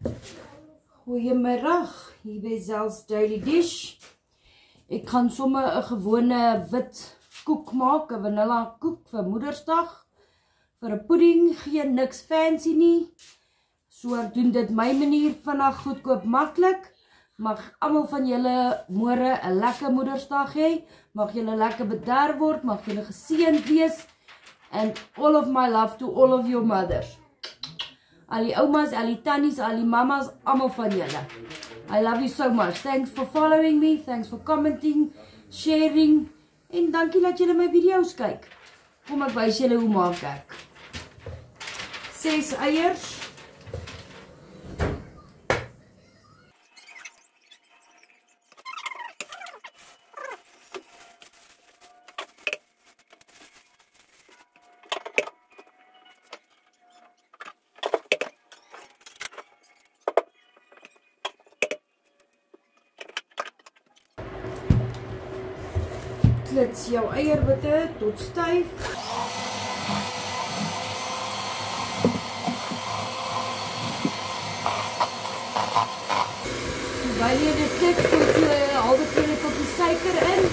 Goeiemiddag, hier by Zel's Daily Dish. Ek gaan sommer 'n gewone wit koek maak, 'n vanilla koek vir Moedersdag. Vir 'n pudding, geen niks fancy nie. So ek doen dit my manier, vinnig, goedkoop, maklik. Mag almal van julle môre 'n lekker Moedersdag hê. Mag julle lekker bederf word, mag julle geseënd wees. And all of my love to all of your mothers. Al die oumas, al die tannies, al die mamas, almal van julle. I love you so much. Thanks for following me. Thanks for commenting, sharing. En dankie dat julle my video's kyk. Kom ek wys julle hoe maak ek. 6 eiers. Klits jou eierwitte tot styf. Terwyl jy dit klits, gooi jy 'n halwe teelepeltjie suiker in.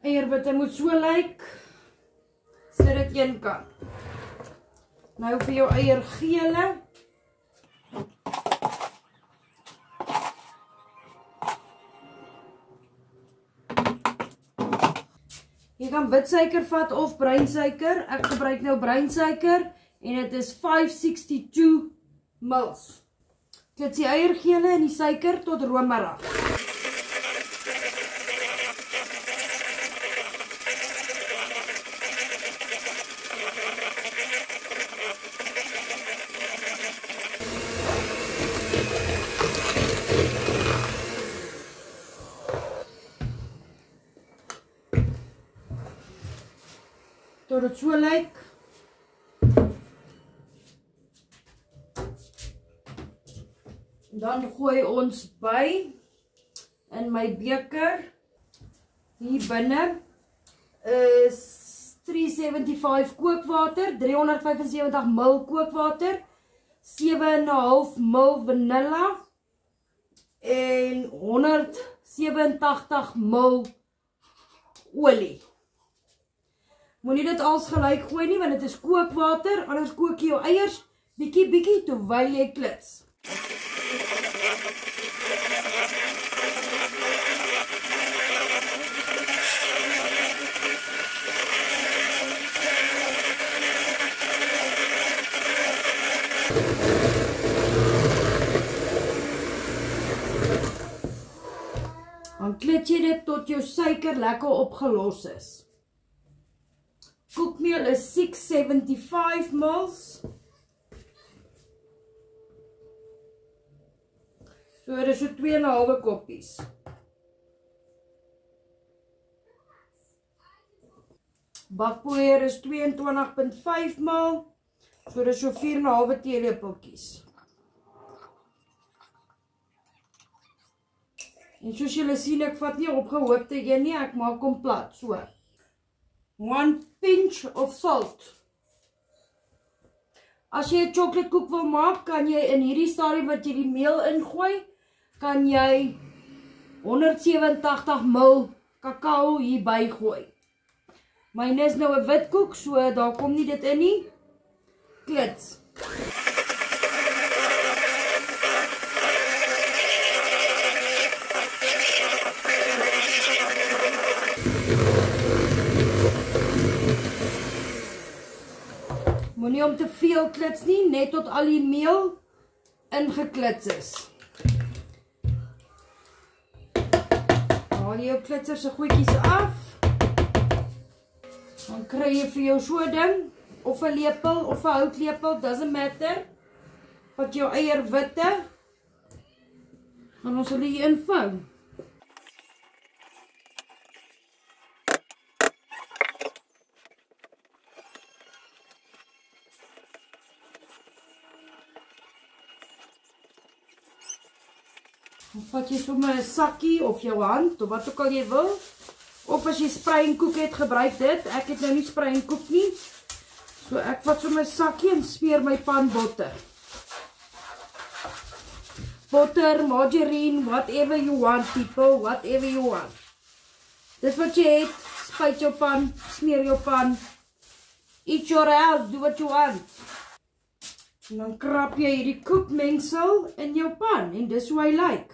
Eierwitte moet so lyk, sit dit een kant. Nou vir jou eiergele. Jy kan witsuiker vat of breinsuiker. Ek gebruik nou breinsuiker en dit is 562 ml. Klits die eiergele en die suiker tot romerig. Tot dit so lyk. Dan gooi ons by in my beker. Hier binne is 375 kookwater, 375 ml kookwater, 7,5 ml vanilla en 187 ml olie. Moenie dit als gelyk gooi nie, want dit is kookwater, anders kook jy jou eiers bietjie terwyl jy klits. Dan klits jy dit tot jou suiker lekker opgelos is. Koekmeel is 675 ml. So dit is so 2,5 koppies. Bakpoeier is 22,5 ml. So dit is so 4,5 teelepeltjies. En soos julle sien, ek vat nie opgehoopte een nie, ek maak hom plat, so. 1 pinch of salt. As jy 'n chocoladekoek wil maak, kan jy in hierdie stadium wat jy die meel ingooi, kan jy 187 ml kakao hierby gooi. Myne is nou 'n wit koek, so daar kom nie dit in nie. Klits. Moenie om te veel klits nie, net tot al die meel ingeklits is. Haal jy jou klitser se goedjies af. Dan kry jy vir jou so 'n ding, of 'n lepel, of 'n houtlepel, doesn't matter. Vat jou eierwitte. En ons sal hier invou. Dan vat jy sommer 'n sakkie of jou hand of wat ook al jy wil. Of as jy spray en koek het, gebruik dit. Ek het nou nie spray en koek nie. So ek vat sommer 'n sakkie en smeer my pan botter. Butter, margarine, whatever you want, people, whatever you want. Dis wat jy het, spuit jou pan, smeer jou pan. Eat your house, do what you want. En dan krap jy hierdie koekmengsel in jou pan en dis hoe hy lyk.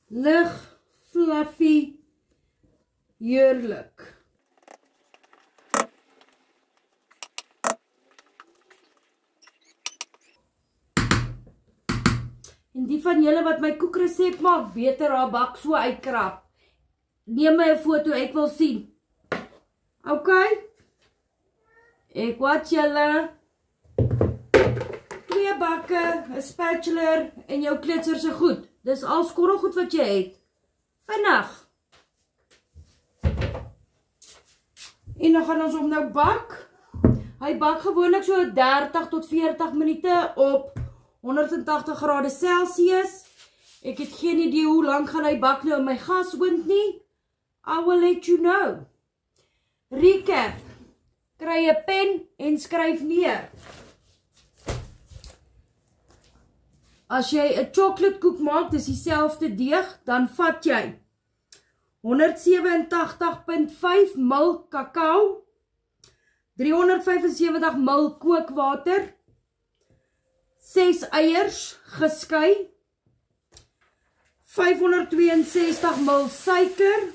Lig, fluffy, heerlik. En die van julle wat my koekresep maak, beter haar bak so uitkrap. Neem my 'n foto, ek wil sien. OK? Ek wat julle 2 bakke, 'n spatula en jou klitser se goed. Dis al skorrelgoed wat jy het. Vinnig. En dan gaan ons hom nou bak. Hy bak gewoonlik so 30 tot 40 minute op 180 grade Celsius. Ek het geen idee hoe lank gaan hy bak nou in my gasoond nie. I will let you know. Recap. Kry 'n pen en skryf neer. As jy 'n chocoladekoek maak, dis dieselfde deeg, dan vat jy 187.5 ml kakao, 375 ml kookwater, 6 eiers geskei, 562 ml suiker,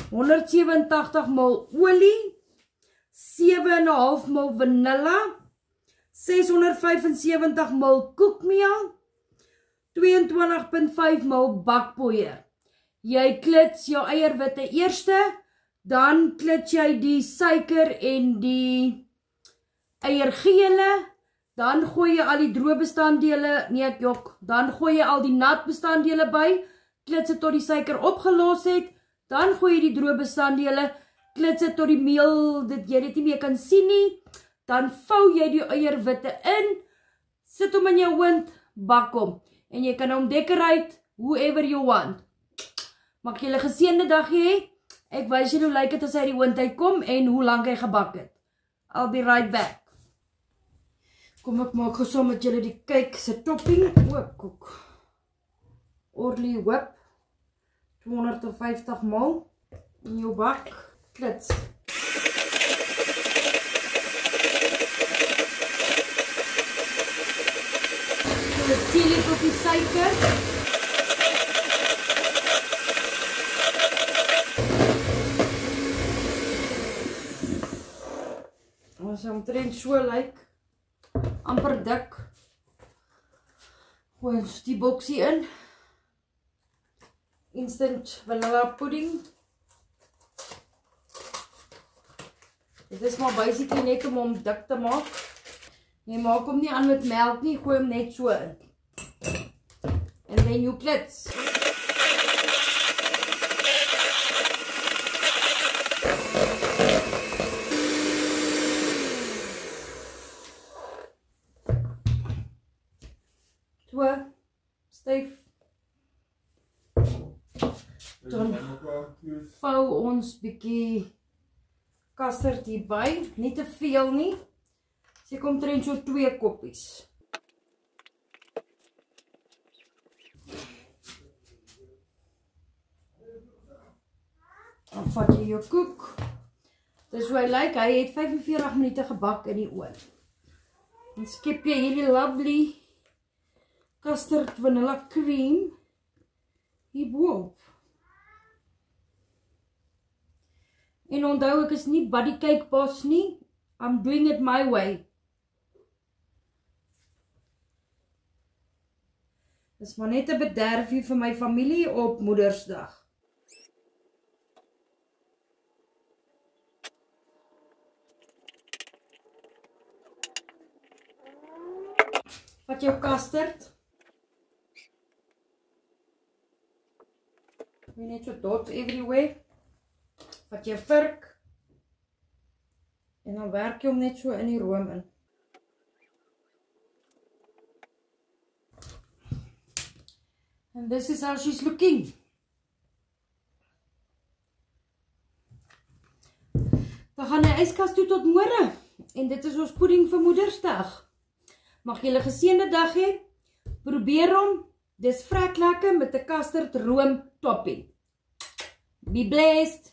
187 ml olie, 7,5 ml vanilla, 675 ml koekmeel, 22.5 ml bakpoeier. Jy klits jou eierwitte eerste, dan klits jy die suiker en die eiergele, dan gooi jy al die droë bestanddele, nee ek jok, dan gooi jy al die nat bestanddele by, klits dit tot die suiker opgelos het, dan gooi jy die droë bestanddele, klits dit tot die meel, jy dit nie meer kan sien nie, dan vou jy die eierwitte in, sit hom in jou oond, bak hom, en jy kan hom decorate, whoever you want. Mag julle geseënde dag hê. Ek wys julle hoe lyk dit as hy die oond uitkom en hoe lank hy gebak het. I'll be right back. Kom ek maak gesom met julle die cake se topping. Koek. Orly whip. 250 ml. In jou bak. Klits. Die chili op die suiker. As hy omtrent so lyk, amper dik, gooi ons die boksie in, instant vanilla pudding. Dit is maar basically net om hom dik te maak. Jy maak hom nie aan met melk nie, gooi hom net so in. And then you klits. Styf. Dan vou ons bietjie custard hierby, nie te veel nie. Sy kom omtrent so 2 koppies. Dan vat jy jou koek. Dis hoe hy lyk, hy het 45 minute gebak in die oond. Dan skep jy hierdie lovely custard vanilla cream hierboop. En onthou, ek is nie buddy cake boss nie. I'm doing it my way. Dis maar net 'n bederfie vir my familie op Moedersdag. Vat jou custard. Net so dots everywhere. Vat jou vurk. En dan werk jy hom net so in die room in. And this is how she's looking. We gaan die yskas toe tot môre. En dit is ons pudding vir Moedersdag. Mag julle 'n geseënde dag hê. Probeer hom. Dis vrek lekker met 'n custard room topping. Be blessed.